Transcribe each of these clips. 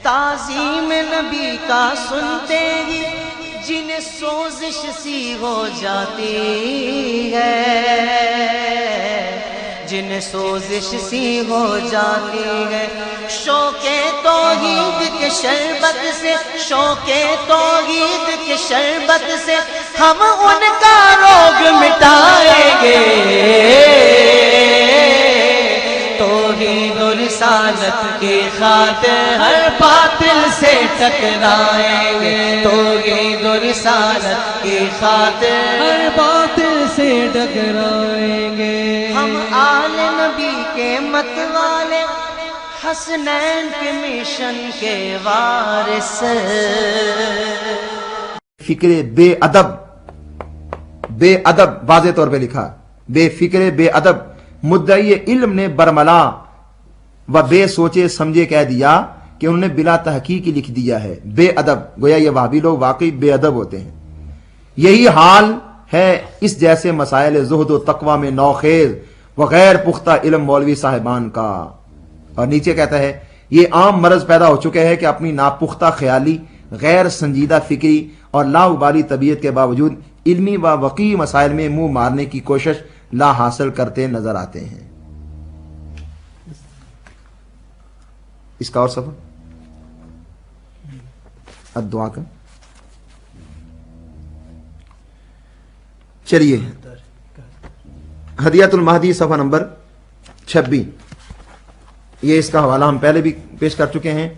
تعظیم نبی کا سنتے ہی جنہیں سوزش سی ہو جاتی ہے، جنہیں سوزش سی ہو جاتی ہے، شوق توحید کے شربت سے، شوق توحید کے شربت سے ہم ان کا روگ مٹائیں گے، توحید و رسالت کی خاطر ہر باطل سے ٹکرائیں گے، توحید و رسالت کی خاطر ہر باطل سے ٹکرائیں گے۔ ہم آل نبی کے مت والے، حسنین کے مشن کے وارث۔ فکر بے ادب واضح طور پہ لکھا، بے فکر بے ادب مدعی علم نے برملا و بے سوچے سمجھے کہہ دیا کہ انہوں نے بلا تحقیق لکھ دیا ہے بے ادب، گویا یہ وہابی لوگ واقعی بے ادب ہوتے ہیں۔ یہی حال ہے اس جیسے مسائل زہد و تقوی میں نوخیز و غیر پختہ علم مولوی صاحبان کا۔ اور نیچے کہتا ہے یہ عام مرض پیدا ہو چکے ہیں کہ اپنی ناپختہ خیالی، غیر سنجیدہ فکری اور لاابالی طبیعت کے باوجود علمی و وقی مسائل میں منہ مارنے کی کوشش لا حاصل کرتے نظر آتے ہیں۔ اس کا اور صفحہ الدعا کا چلیے، ہدیت المہدی صفحہ نمبر 26، یہ اس کا حوالہ ہم پہلے بھی پیش کر چکے ہیں،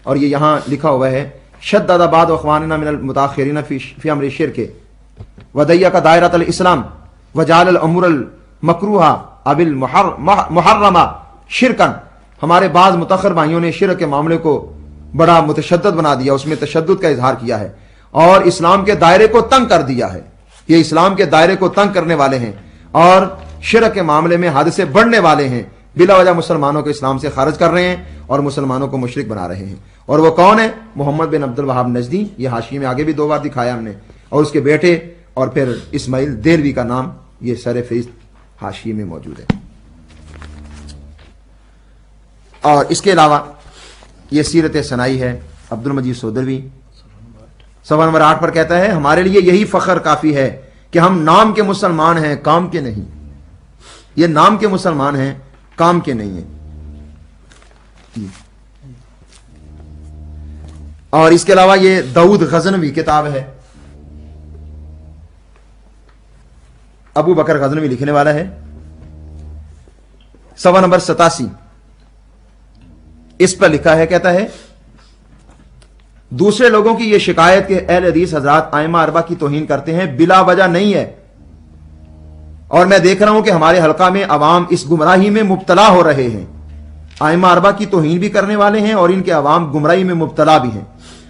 اور یہ یہاں لکھا ہوا ہے شدد بعض اخواننا من المتاخرین فی امر الشرک وضیق دائرۃ الاسلام وجعل الامور المکروہہ اب المحرمہ شرکا، ہمارے بعض متاخر بھائیوں نے شرک کے معاملے کو بڑا متشدد بنا دیا، اس میں تشدد کا اظہار کیا ہے اور اسلام کے دائرے کو تنگ کر دیا ہے۔ یہ اسلام کے دائرے کو تنگ کرنے والے ہیں اور شرک کے معاملے میں حد سے بڑھنے والے ہیں، بلا وجہ مسلمانوں کو اسلام سے خارج کر رہے ہیں اور مسلمانوں کو مشرک بنا رہے ہیں۔ اور وہ کون ہے؟ محمد بن عبد الوہاب نجدی، یہ حاشیے میں آگے بھی 2 بار دکھایا ہم نے، اور اس کے بیٹے اور پھر اسماعیل دہلوی کا نام یہ سر فہرست حاشیے میں موجود ہے۔ اور اس کے علاوہ یہ سیرت ثنائی ہے عبد المجید سودروی، صفحہ نمبر 8 پر کہتا ہے ہمارے لیے یہی فخر کافی ہے کہ ہم نام کے مسلمان ہیں، کام کے نہیں۔ یہ نام کے مسلمان ہیں، کام کے نہیں ہیں۔ اور اس کے علاوہ یہ داؤد غزنوی کتاب ہے، ابو بکر غزنوی لکھنے والا ہے، صفحہ نمبر 87، اس پر لکھا ہے، کہتا ہے دوسرے لوگوں کی یہ شکایت کہ اہل حدیث حضرات ائمہ اربعہ کی توہین کرتے ہیں بلا وجہ نہیں ہے، اور میں دیکھ رہا ہوں کہ ہمارے حلقہ میں عوام اس گمراہی میں مبتلا ہو رہے ہیں۔ ائمہ اربعہ کی توہین بھی کرنے والے ہیں اور ان کے عوام گمراہی میں مبتلا بھی ہیں،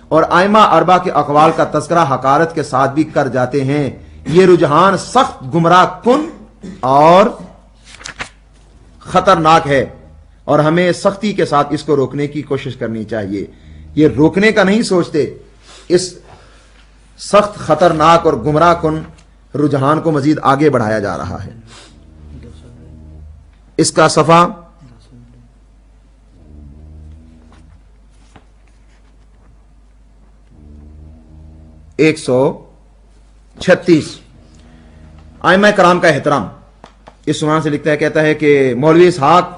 اور ائمہ اربعہ کے اقوال کا تذکرہ حقارت کے ساتھ بھی کر جاتے ہیں۔ یہ رجحان سخت گمراہ کن اور خطرناک ہے، اور ہمیں سختی کے ساتھ اس کو روکنے کی کوشش کرنی چاہیے۔ یہ روکنے کا نہیں سوچتے، اس سخت خطرناک اور گمراہ کن رجحان کو مزید آگے بڑھایا جا رہا ہے۔ اس کا صفحہ 136، ائمہ کرام کا احترام، اس عنوان سے لکھتا ہے، کہتا ہے کہ مولوی اسحاق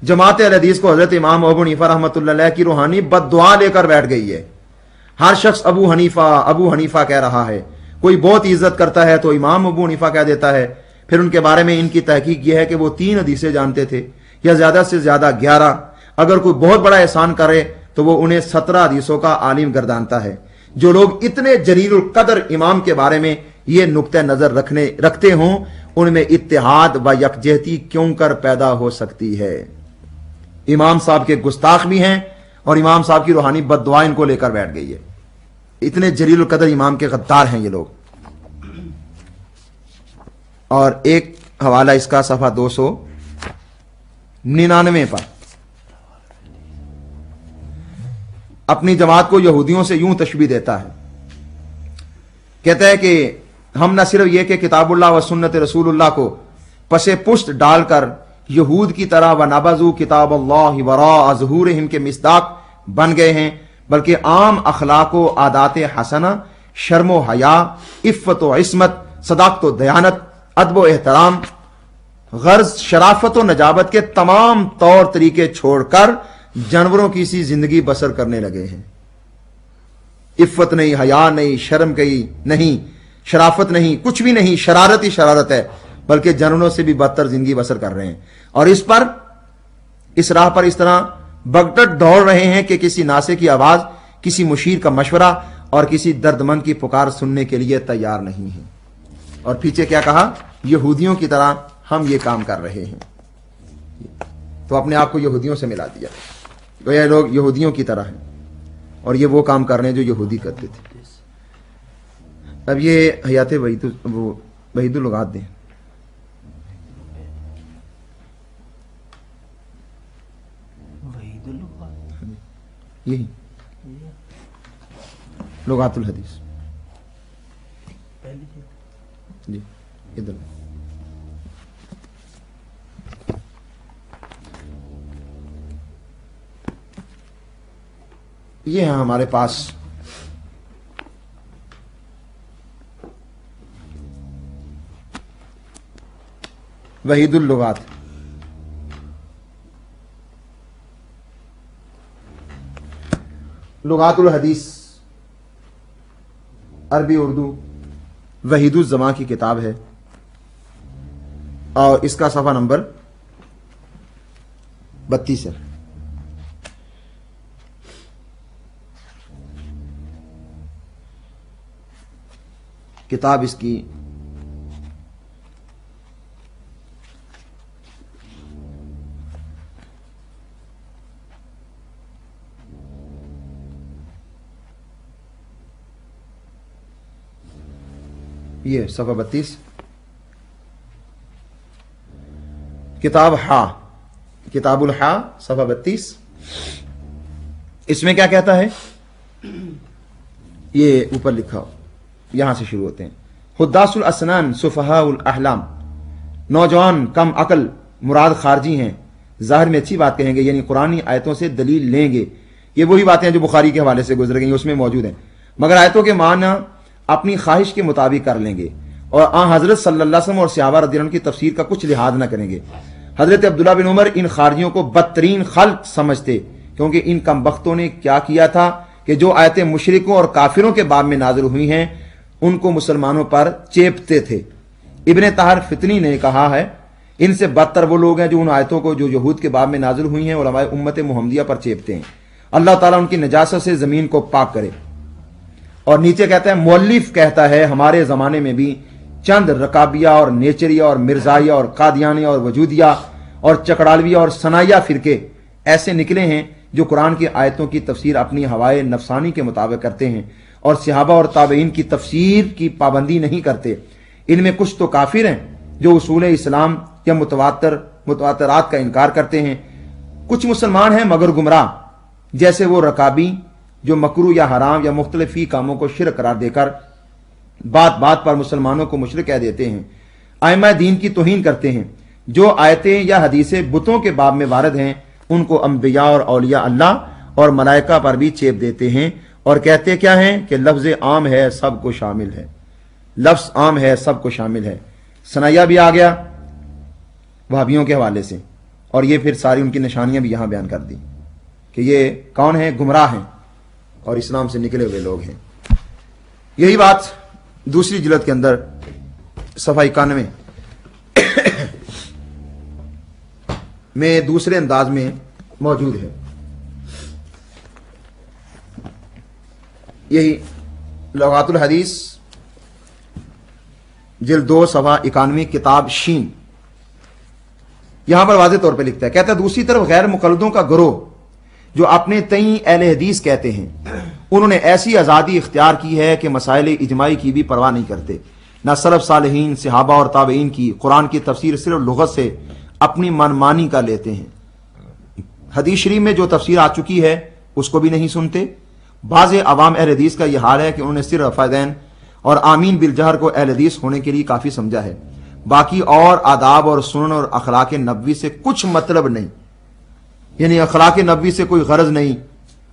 جماعت اہل حدیث کو حضرت امام ابو حنیفہ رحمۃ اللہ علیہ کی روحانی بد دعا لے کر بیٹھ گئی ہے۔ ہر شخص ابو حنیفہ کہہ رہا ہے، کوئی بہت عزت کرتا ہے تو امام ابو حنیفہ کہہ دیتا ہے، پھر ان کے بارے میں ان کی تحقیق یہ ہے کہ وہ 3 حدیثیں جانتے تھے یا زیادہ سے زیادہ 11، اگر کوئی بہت بڑا احسان کرے تو وہ انہیں 17 حدیثوں کا عالم گردانتا ہے۔ جو لوگ اتنے جلیل القدر امام کے بارے میں یہ نقطہ نظر رکھتے ہوں، ان میں اتحاد و یکجہتی کیوں کر پیدا ہو سکتی ہے؟ امام صاحب کے گستاخ بھی ہیں اور امام صاحب کی روحانی بد دعا ان کو لے کر بیٹھ گئی ہے۔ اتنے جلیل القدر امام کے غدار ہیں یہ لوگ۔ اور ایک حوالہ اس کا صفحہ 299 پر، اپنی جماعت کو یہودیوں سے یوں تشبیہ دیتا ہے، کہتا ہے کہ ہم نہ صرف یہ کہ کتاب اللہ و سنت رسول اللہ کو پس پشت ڈال کر یہود کی طرح و نبذوا کتاب اللہ وراء ظہورہم کے مصداق بن گئے ہیں، بلکہ عام اخلاق و عادات حسنہ، شرم و حیا، عفت و عصمت، صداقت و دیانت، ادب و احترام، غرض شرافت و نجابت کے تمام طور طریقے چھوڑ کر جانوروں کی سی زندگی بسر کرنے لگے ہیں۔ عفت نہیں، حیا نہیں، شرم کی نہیں، شرافت نہیں، کچھ بھی نہیں، شرارت ہی شرارت ہے، بلکہ جانوروں سے بھی بدتر زندگی بسر کر رہے ہیں۔ اور اس راہ پر اس طرح بگٹٹ دوڑ رہے ہیں کہ کسی ناسے کی آواز، کسی مشیر کا مشورہ اور کسی درد مند کی پکار سننے کے لیے تیار نہیں ہیں۔ اور پیچھے کیا کہا؟ یہودیوں کی طرح ہم یہ کام کر رہے ہیں۔ تو اپنے آپ کو یہودیوں سے ملا دیا، یہ لوگ یہودیوں کی طرح ہیں اور یہ وہ کام کر رہے ہیں جو یہودی کرتے تھے۔ اب یہ حیات وحید اللغات دیں۔ یہی لغات الحدیث جی ادھر یہ ہے ہمارے پاس وحید اللغات۔ لغات الحدیث عربی اردو وحید الزماں کی کتاب ہے اور اس کا صفحہ نمبر 32 ہے۔ کتاب اس کی یہ صفحہ 32، کتاب ہا، کتاب الحا صفحہ 32۔ اس میں کیا کہتا ہے؟ یہ اوپر لکھا ہو، یہاں سے شروع ہوتے ہیں۔ حداث الاسنان سفہاء الاحلام، نوجوان کم عقل مراد خارجی ہیں، ظاہر میں اچھی بات کہیں گے، یعنی قرآنی آیتوں سے دلیل لیں گے۔ یہ وہی باتیں ہیں جو بخاری کے حوالے سے گزر گئی، اس میں موجود ہیں، مگر آیتوں کے معنی اپنی خواہش کے مطابق کر لیں گے اور آن حضرت صلی اللہ علیہ وسلم اور صحابہ رضی اللہ عنہ کی تفسیر کا کچھ لحاظ نہ کریں گے۔ حضرت عبداللہ بن عمر ان خارجیوں کو بدترین خلق سمجھتے، کیونکہ ان کم بختوں نے کیا کیا تھا کہ جو آیتیں مشرکوں اور کافروں کے باب میں نازل ہوئی ہیں ان کو مسلمانوں پر چیپتے تھے۔ ابن طاہر فتنی نے کہا ہے ان سے بدتر وہ لوگ ہیں جو ان آیتوں کو جو یہود کے باب میں نازل ہوئی ہیں علماء امت محمدیہ پر چیپتے ہیں۔ اللہ تعالیٰ ان کی نجاست سے زمین کو پاک کرے۔ اور نیچے کہتا ہے مؤلف کہتا ہے ہمارے زمانے میں بھی چند رکابیہ اور نیچریہ اور مرزائیہ اور قادیانیہ اور وجودیہ اور چکڑالویہ اور ثنائیہ فرقے ایسے نکلے ہیں جو قرآن کی آیتوں کی تفسیر اپنی ہوائے نفسانی کے مطابق کرتے ہیں اور صحابہ اور تابعین کی تفسیر کی پابندی نہیں کرتے۔ ان میں کچھ تو کافر ہیں جو اصول اسلام یا متواترات کا انکار کرتے ہیں، کچھ مسلمان ہیں مگر گمراہ، جیسے وہ رکابی جو مکروہ یا حرام یا مختلف ہی کاموں کو شرک قرار دے کر بات بات پر مسلمانوں کو مشرک کہہ دیتے ہیں، ائمہ دین کی توہین کرتے ہیں، جو آیتیں یا حدیثیں بتوں کے باب میں وارد ہیں ان کو انبیاء اور اولیاء اللہ اور ملائکہ پر بھی چیپ دیتے ہیں اور کہتے کیا ہیں کہ لفظ عام ہے سب کو شامل ہے، لفظ عام ہے سب کو شامل ہے۔ ثنائیہ بھی آ گیا وہابیوں کے حوالے سے، اور یہ پھر ساری ان کی نشانیاں بھی یہاں بیان کر دی کہ یہ کون ہیں؟ گمراہ ہیں اور اسلام سے نکلے ہوئے لوگ ہیں۔ یہی بات دوسری جلد کے اندر صفحہ 91 میں دوسرے انداز میں موجود ہے۔ یہی لغات الحدیث جلد 2 صفحہ 91 کتاب شین، یہاں پر واضح طور پہ لکھتا ہے، کہتا ہے دوسری طرف غیر مقلدوں کا گروہ جو اپنے تئیں اہل حدیث کہتے ہیں انہوں نے ایسی آزادی اختیار کی ہے کہ مسائل اجماعی کی بھی پرواہ نہیں کرتے، نہ سلف صالحین صحابہ اور تابعین کی قرآن کی تفسیر صرف لغت سے اپنی منمانی کا لیتے ہیں، حدیث شریف میں جو تفسیر آ چکی ہے اس کو بھی نہیں سنتے۔ بعض عوام اہل حدیث کا یہ حال ہے کہ انہوں نے صرف رفعین اور آمین بالجہر کو اہل حدیث ہونے کے لیے کافی سمجھا ہے، باقی اور آداب اور سنن اور اخلاق نبوی سے کچھ مطلب نہیں، یعنی اخلاق نبوی سے کوئی غرض نہیں،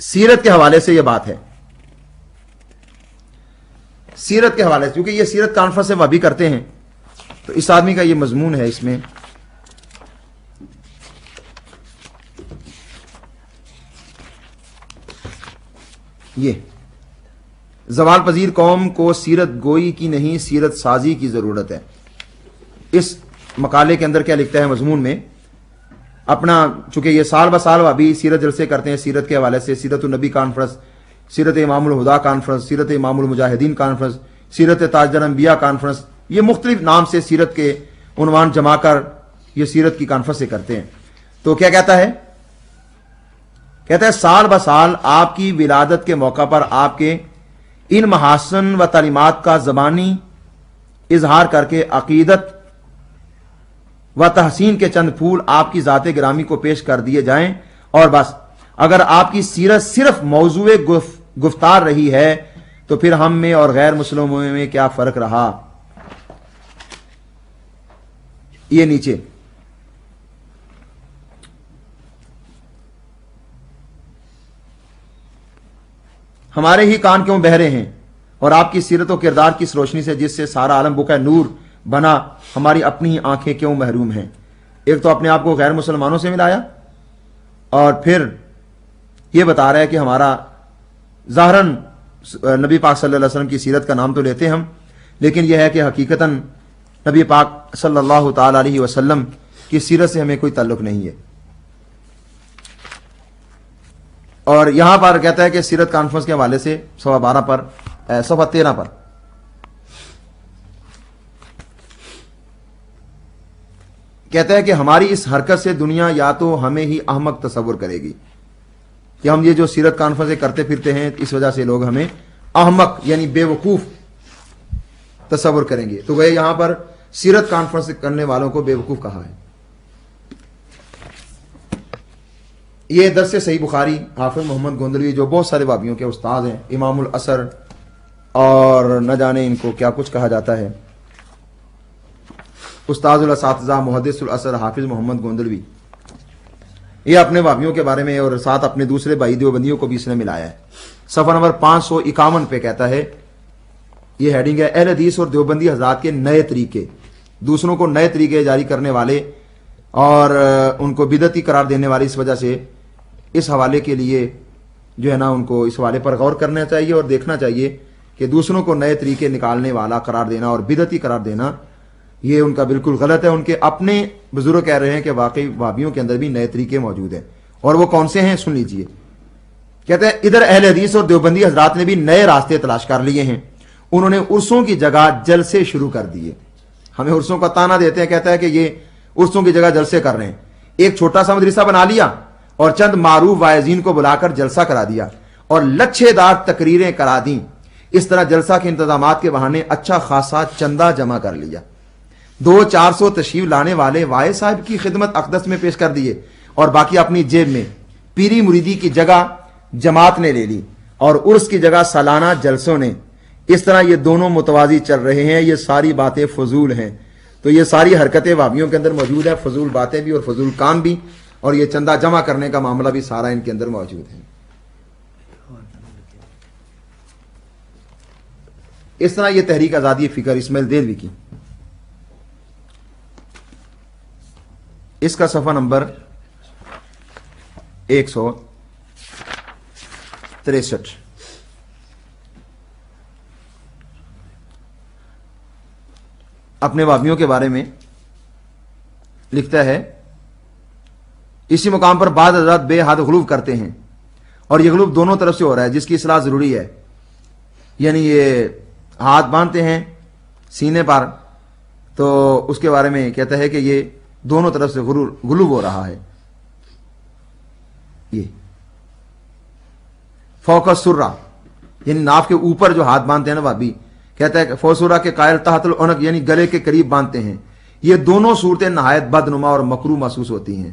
سیرت کے حوالے سے یہ بات ہے، سیرت کے حوالے سے، کیونکہ یہ سیرت کانفرنس سے وابی کرتے ہیں، تو اس آدمی کا یہ مضمون ہے اس میں. یہ زوال پذیر قوم کو سیرت گوئی کی نہیں سیرت سازی کی ضرورت ہے. اس مقالے کے اندر کیا لکھتا ہے مضمون میں اپنا، چونکہ یہ سال بہ سال ابھی سیرت جلسے کرتے ہیں سیرت کے حوالے سے، سیرت النبی کانفرنس، سیرت امام الہدا کانفرنس، سیرت امام المجاہدین کانفرنس، سیرت تاجدار انبیاء کانفرنس، یہ مختلف نام سے سیرت کے عنوان جما کر یہ سیرت کی کانفرنس سے کرتے ہیں. تو کیا کہتا ہے؟ کہتا ہے سال بہ سال آپ کی ولادت کے موقع پر آپ کے ان محاسن و تعلیمات کا زبانی اظہار کر کے عقیدت و تحسین کے چند پھول آپ کی ذات گرامی کو پیش کر دیے جائیں، اور بس. اگر آپ کی سیرت صرف موضوع گفتار رہی ہے تو پھر ہم میں اور غیر مسلموں میں کیا فرق رہا. یہ نیچے ہمارے ہی کان کیوں بہرے ہیں اور آپ کی سیرت و کردار کی اس روشنی سے جس سے سارا عالم بکا نور بنا ہماری اپنی ہی آنکھیں کیوں محروم ہیں. ایک تو اپنے آپ کو غیر مسلمانوں سے ملایا اور پھر یہ بتا رہا ہے کہ ہمارا ظاہراً نبی پاک صلی اللہ علیہ وسلم کی سیرت کا نام تو لیتے ہم، لیکن یہ ہے کہ حقیقتاً نبی پاک صلی اللہ تعالی علیہ وسلم کی سیرت سے ہمیں کوئی تعلق نہیں ہے. اور یہاں پر کہتا ہے کہ سیرت کانفرنس کے حوالے سے صفحہ 12 پر صفحہ 13 پر کہتا ہے کہ ہماری اس حرکت سے دنیا یا تو ہمیں ہی احمق تصور کرے گی، کہ ہم یہ جو سیرت کانفرنسیں کرتے پھرتے ہیں اس وجہ سے لوگ ہمیں احمق یعنی بے وقوف تصور کریں گے. تو وہ یہاں پر سیرت کانفرنس کرنے والوں کو بے وقوف کہا ہے. یہ درس صحیح بخاری حافظ محمد گوندلوی جو بہت سارے وابیوں کے استاد ہیں، امام الاثر اور نہ جانے ان کو کیا کچھ کہا جاتا ہے، استاد الاساتذہ محدث الاثر حافظ محمد گوندلوی، یہ اپنے وابیوں کے بارے میں اور ساتھ اپنے دوسرے بھائی دیوبندیوں کو بھی اس نے ملایا ہے. صفحہ نمبر 551 پہ کہتا ہے، یہ ہیڈنگ ہے اہل حدیث اور دیوبندی حضرات کے نئے طریقے، دوسروں کو نئے طریقے جاری کرنے والے اور ان کو بدعتی قرار دینے والے. اس وجہ سے اس حوالے کے لیے جو ہے نا ان کو اس حوالے پر غور کرنا چاہیے اور دیکھنا چاہیے کہ دوسروں کو نئے طریقے نکالنے والا قرار دینا اور بدعتی قرار دینا یہ ان کا بالکل غلط ہے. ان کے اپنے بزرگ کہہ رہے ہیں کہ واقعی وہابیوں کے اندر بھی نئے طریقے موجود ہیں، اور وہ کون سے ہیں سن لیجئے. کہتے ہیں ادھر اہل حدیث اور دیوبندی حضرات نے بھی نئے راستے تلاش کر لیے ہیں. انہوں نے عرسوں کی جگہ جلسے شروع کر دیے. ہمیں عرسوں کا تانا دیتے ہیں، کہتا ہے کہ یہ عرسوں کی جگہ جلسے کر رہے ہیں. ایک چھوٹا سا مدرسہ بنا لیا اور چند معروف واعظین کو بلا کر جلسہ کرا دیا اور لچھے دار تقریریں کرا دیں. اس طرح جلسہ کے انتظامات کے بہانے اچھا خاصا چندہ جمع کر لیا. 200-400 تشریف لانے والے واعظ صاحب کی خدمت اقدس میں پیش کر دیے اور باقی اپنی جیب میں. پیری مریدی کی جگہ جماعت نے لے لی اور عرس کی جگہ سالانہ جلسوں نے. اس طرح یہ دونوں متوازی چل رہے ہیں. یہ ساری باتیں فضول ہیں. تو یہ ساری حرکتیں وابیوں کے اندر موجود ہے، فضول باتیں بھی اور فضول کام بھی، اور یہ چندہ جمع کرنے کا معاملہ بھی سارا ان کے اندر موجود ہے. اس طرح یہ تحریک آزادی فکر اسماعیل دہلوی کی، اس کا صفحہ نمبر 163 اپنے وابیوں کے بارے میں لکھتا ہے. اسی مقام پر بعض حضرات بے حد غلو کرتے ہیں اور یہ غلو دونوں طرف سے ہو رہا ہے جس کی اصلاح ضروری ہے. یعنی یہ ہاتھ باندھتے ہیں سینے پر، تو اس کے بارے میں کہتا ہے کہ یہ دونوں طرف سے غلو ہو رہا ہے. یہ فوق السرہ یعنی ناف کے اوپر جو ہاتھ باندھتے ہیں نا وابی، کہتا ہے کہ فوق السرہ کے قائل تحت العنق یعنی گلے کے قریب باندھتے ہیں. یہ دونوں صورتیں نہایت بدنما اور مکروہ محسوس ہوتی ہیں.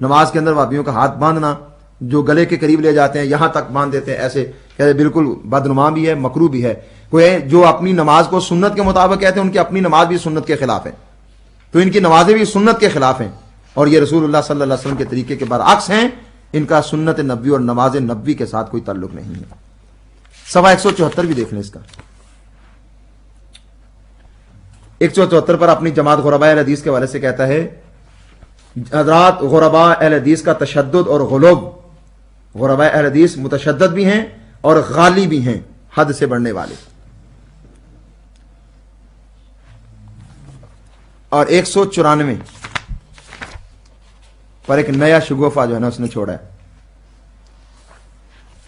نماز کے اندر وابیوں کا ہاتھ باندھنا جو گلے کے قریب لے جاتے ہیں یہاں تک باندھ دیتے ہیں، ایسے کہتے بالکل بدنما بھی ہے، مکروہ بھی ہے. کوئی جو اپنی نماز کو سنت کے مطابق کہتے ہیں ان کی اپنی نماز بھی سنت کے خلاف ہے، تو ان کی نمازیں بھی سنت کے خلاف ہیں اور یہ رسول اللہ صلی اللہ علیہ وسلم کے طریقے کے برعکس ہیں. ان کا سنت نبوی اور نماز نبوی کے ساتھ کوئی تعلق نہیں ہے۔ صفحہ 174 بھی دیکھ لیں اس کا۔ 174 پر اپنی جماعت غرباء اہل حدیث کے حوالے سے کہتا ہے حضرات غرباء اہل حدیث کا تشدد اور غلوب، غرباء اہل حدیث متشدد بھی ہیں اور غالی بھی ہیں، حد سے بڑھنے والے۔ اور 194 پر ایک نیا شگوفہ جو ہے نا اس نے چھوڑا ہے،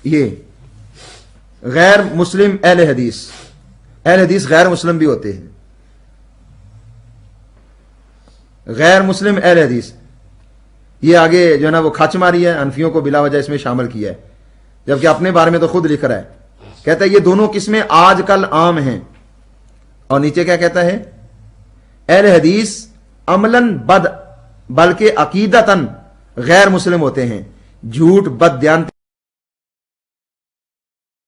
یہ غیر مسلم اہل حدیث غیر مسلم بھی ہوتے ہیں، غیر مسلم اہل حدیث، یہ آگے جو ہے نا وہ کھچ ماری ہے، حنفیوں کو بلا وجہ اس میں شامل کیا ہے، جبکہ اپنے بارے میں تو خود لکھ رہا ہے، کہتا ہے یہ دونوں قسمیں آج کل عام ہیں۔ اور نیچے کیا کہتا ہے؟ اہل حدیث عملاً بد بلکہ عقیدتاً غیر مسلم ہوتے ہیں، جھوٹ، بد دیانتی